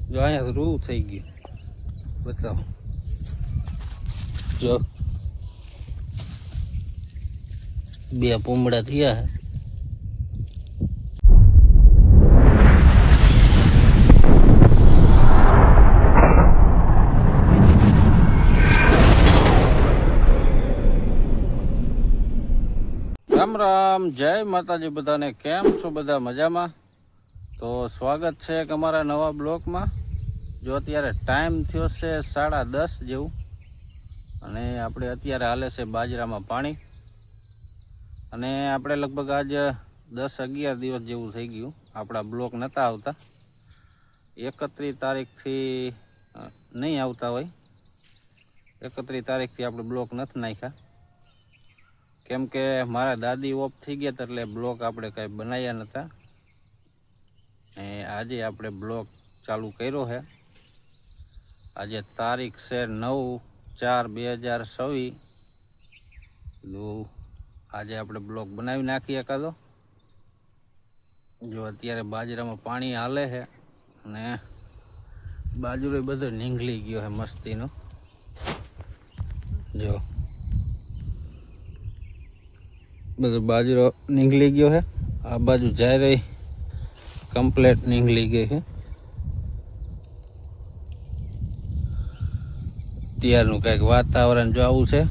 જો અહીંયા રૂ થઈ ગયું, બતાવો. જો બે પૂમડા થયા હે. રામ રામ, જય માતાજી બધાને. કેમ છો બધા? મજામાં? તો સ્વાગત છે એક અમારા નવા બ્લોકમાં. જો અત્યારે ટાઈમ થયો છે 10:30 જેવું, અને આપણે અત્યારે હાલે છે બાજરામાં પાણી. અને આપણે લગભગ આજ 10-11 દિવસ જેવું થઈ ગયું આપણા બ્લોક નહોતા આવતા. 31 તારીખથી નહીં આવતા હોય, 31 તારીખથી આપણે બ્લોક નથી નાખ્યા. કેમ કે મારા દાદી ઓફ થઈ ગયા હતા, એટલે બ્લોક આપણે કાંઈ બનાવ્યા નહોતા. આજે આપણે બ્લોક ચાલુ કર્યો છે. આજે તારીખ છે 9/4/2024. આજે આપણે બ્લોક બનાવી નાખીએ એકાદો. જો અત્યારે બાજરામાં પાણી હાલે છે, અને બાજરો બધો નીંગળી ગયો છે મસ્તીનો. જો બધો બાજરો નીંગળી ગયો છે. આ બાજુ જાય રહી કમ્પ્લેટ નીંગળી ગઈ છે. અત્યારનું કંઈક વાતાવરણ જો આવું છે.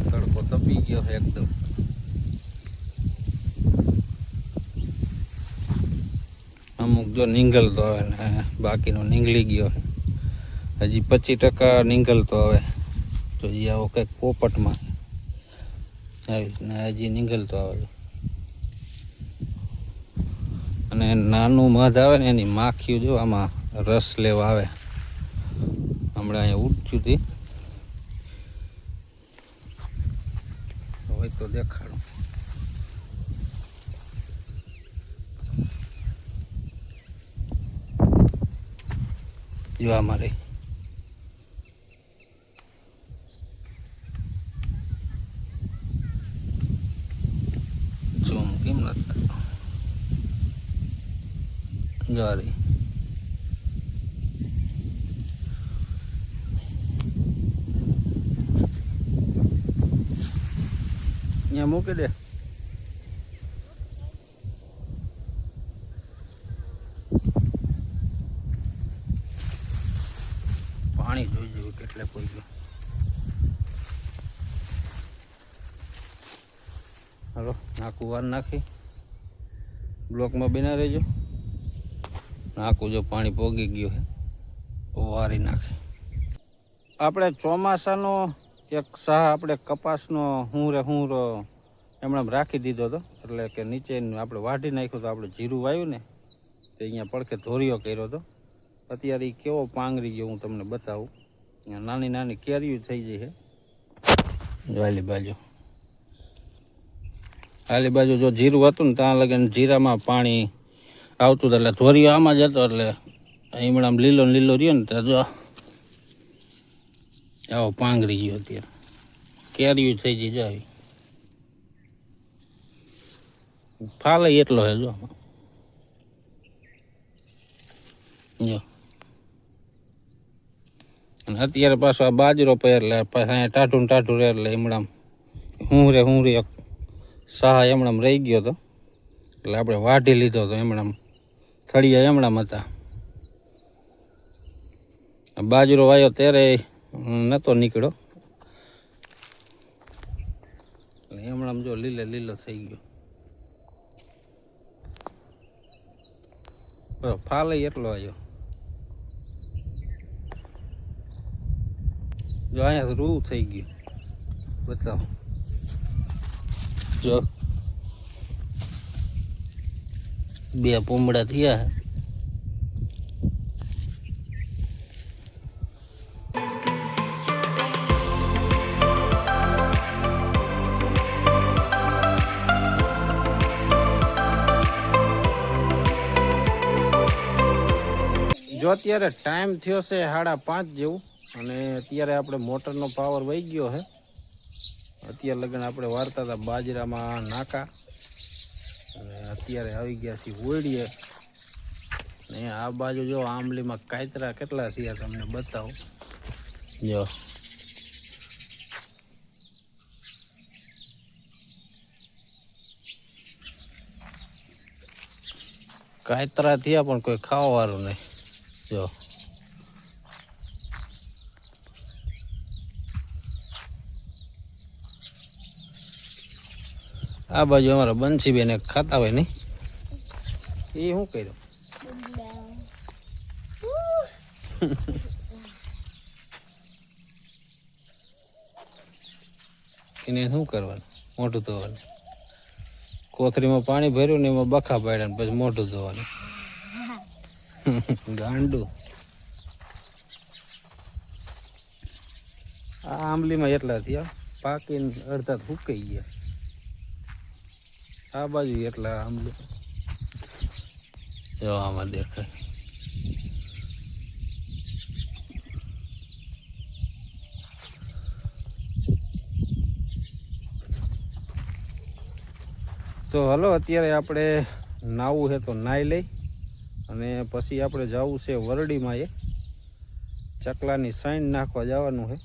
તડકો તપી ગયો છે એકદમ. અમુક જો નીંગલતો આવે ને બાકીનો નીંગળી ગયો છે. હજી 25% નીંગલતો આવે. તો એ આવો કંઈક પોપટમાં ને હજી નીંગલતો આવે. અને નાનું મધ આવે ને એની માખીઓ જો આમાં રસ લેવા આવે. હમણાં અહીંયા ઉઠ્યું હતી, હોય તો દેખાડું. જો અમારે ઝૂમ કેમ નથી જારી. અહીંયા મૂકી દે. પાણી જોઈ જોયું કેટલે કોઈ ગયું. હાલો, નાખું વાર નાખી બ્લોકમાં બના રહેજો. નાખું જો પાણી પોગી ગયું છે, વારી નાખે. આપણે ચોમાસાનો એક સાહ આપણે કપાસનો હું એમણે રાખી દીધો હતો. એટલે કે નીચે આપણે વાઢી નાખ્યું તો આપણે જીરું વાવ્યું ને, તો અહીંયા પડખે ધોરિયો કર્યો હતો. અત્યારે એ કેવો પાંગરી ગયો હું તમને બતાવું. નાની નાની કેરીઓ થઈ ગઈ છે. જો આલી બાજુ જો જીરું હતું ને ત્યાં લગન જીરામાં પાણી આવતું હતું, એટલે ધોરિયો આમાં જ હતો. એટલે હમણાં લીલો લીલો રહ્યો ને ત્યાં જો આવો પાંગરી ગયો. અત્યારે કેરીઓ થઈ ગઈ. જો આવી ફાલે એટલો હે. જો જો અને અત્યારે પાછો આ બાજરો પે, એટલે પાછા અહીંયા ટાઢું ટાઢું રહે. એટલે હમણાં હું રે સાહ એમણામ રહી ગયો હતો, એટલે આપણે વાઢી લીધો હતો. એમણામ થળિયા એમણામ હતા. બાજરો વાયો ત્યારે નહોતો નીકળ્યો, એટલે એમણામ જો લીલે લીલો થઈ ગયો. ફાલે એટલો આવ્યો. જો અહીંયા રૂ થઈ ગયું, બતાવો. જો બે પૂમડા થયા. જો અત્યારે ટાઈમ થયો છે 5:30 જેવું, અને અત્યારે આપણે મોટરનો પાવર વહી ગયો છે. અત્યારે લગન આપણે વારતા હતા બાજરામાં નાકા. અને અત્યારે આવી ગયા છીએ ઓળીએ. ને આ બાજુ જો આંબલીમાં કાતરા કેટલા થયા તમને બતાવું. જો કાતરા થયા પણ કોઈ ખાવા વાળું નહીં. જો આ બાજુ અમારા બંસીબેન ખાતા હોય નહીં. એ શું કર્યું? એને શું કરવાનું? મોઢું ધોવાનું. કોથળીમાં પાણી ભર્યું ને એમાં બખા પાડ્યા ને પછી મોઢું ધોવાનું. ગાંડું. આ આંબલીમાં એટલા થયા, પાકીને અડધા ફૂકાઈ ગયા. આ બાજુ એટલા આંબલી જો આમાં દેખાય. તો હલો, અત્યારે આપણે નાવું છે તો નાહી લઈ અને પછી આપણે જવું છે વરડીમાં. એ ચકલાની સાઈન નાખવા જવાનું છે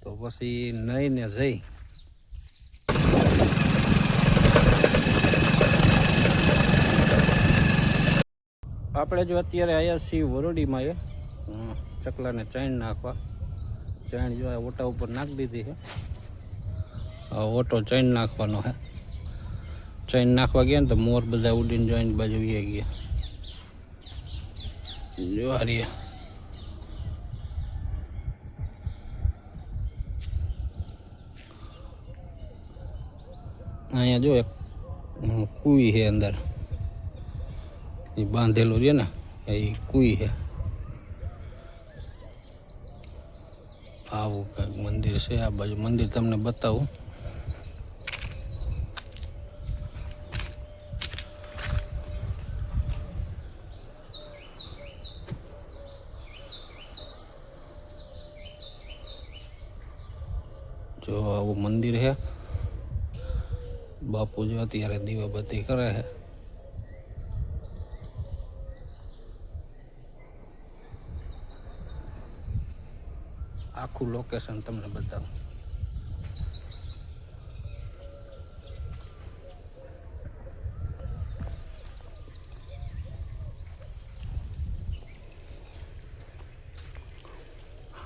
તો પછી નાહીને જઈ. આપણે જો અત્યારે આવ્યા છીએ વરડીમાં. એ ચકલાને ચૈન નાખવા. ચૈન જો ઓટા ઉપર નાખી દીધી છે. ઓટો ચૈન નાખવાનો છે. ચૈન નાખવા ગયા ને તો મોર બધા ઉડીને જોઈને બાજુ ગયા. જો રે અહીંયા જો એક કુઈ છે અંદર, એ બાંધેલું છે ને એ કુઈ છે. આવું કંઈક મંદિર છે. આ બાજુ મંદિર તમને બતાવું. જો આવું મંદિર છે. બાપુ જો અત્યારે દીવાબત્તી કરે છે. આખું લોકેશન તમને બતાવું.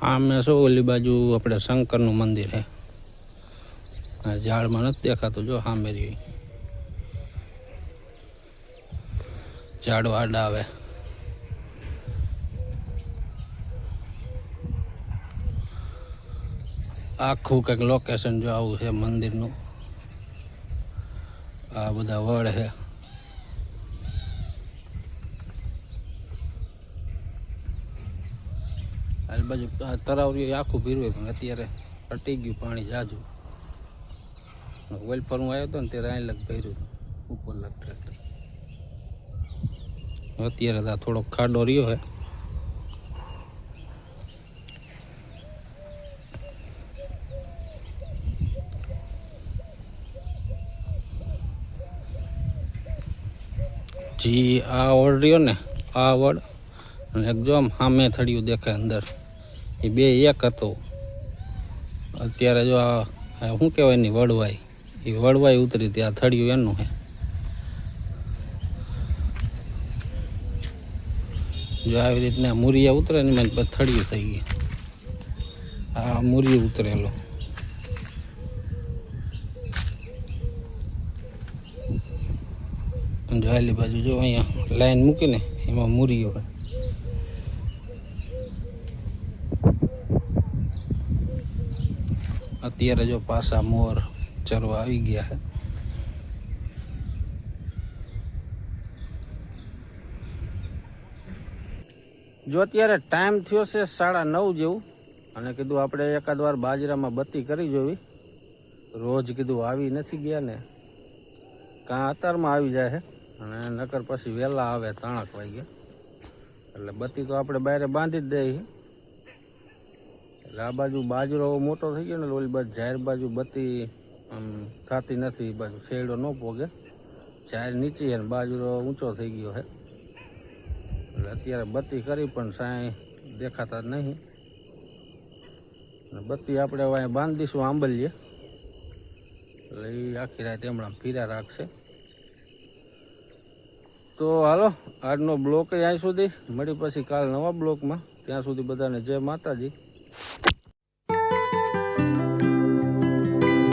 હા, મેં શું ઓલી બાજુ આપણે શંકરનું મંદિર છે. ઝાડમાં નથી દેખાતું. જો હા મેરી ઝાડ આડા આવે. આખું કંઈક લોકેશન જો આવું છે મંદિરનું. આ બધા વડ છે. આ બાજુ તરાવરી આખું ભીરવે પણ અત્યારે અટી ગયું પાણી જાજુ. વેલ પર હું આવ્યો હતો ને ત્યારે અહીં લગ ભર્યું ઉપર લગ ટ્રેક્ટર. અત્યારે તો થોડોક ખાડો રહ્યો હે. જી આ વડ રહ્યો ને, આ વડ અને એક જો આમ સામે થળિયું દેખાય અંદર, એ બે એક હતો. અત્યારે જો આ શું કહેવાય એની વડવાઈ, એ વડવાઈ ઉતરી હતી. આ થળિયું એનું છે. જો આવી રીતના મૂરિયા ઉતરે ને એમાં પછી થળિયું થઈ ગયું. આ મૂરિયું ઉતરેલો. જો આલી બાજુ જો અહીંયા લાઈન મૂકીને એમાં મૂરિયો હોય. અત્યારે જો પાછા મોર ચરવા આવી ગયા છે. જો અત્યારે ટાઈમ થયો છે 9:30 જેવું અને કીધું આપણે એકાદ વાર બાજરામાં બત્તી કરી જોવી. રોજ કીધું આવી નથી ગયા ને, કાં અત્યારમાં આવી જાય છે અને નકર પછી વહેલા આવે 3 વાગે. એટલે બત્તી તો આપણે બહાર બાંધી જ દઈએ. એટલે આ બાજુ બાજરો મોટો થઈ ગયો ને, ઓલી બાજુ જાહેર બાજુ બત્તી આમ થતી નથી. એ બાજુ શેડો ન પોગે, ઝાડ નીચી અને બાજરો ઊંચો થઈ ગયો છે એટલે અત્યારે બત્તી કરી પણ સાંઈ દેખાતા જ નહીં. બત્તી આપણે હવે અહીં બાંધી દઈશું આંબલીએ એટલે એ આખી રાત હમણાં ફીરા રાખશે. તો હાલો આજનો બ્લોક અહીં સુધી, મળી પછી કાલ નવા બ્લોકમાં. ત્યાં સુધી બધાને જય માતાજી.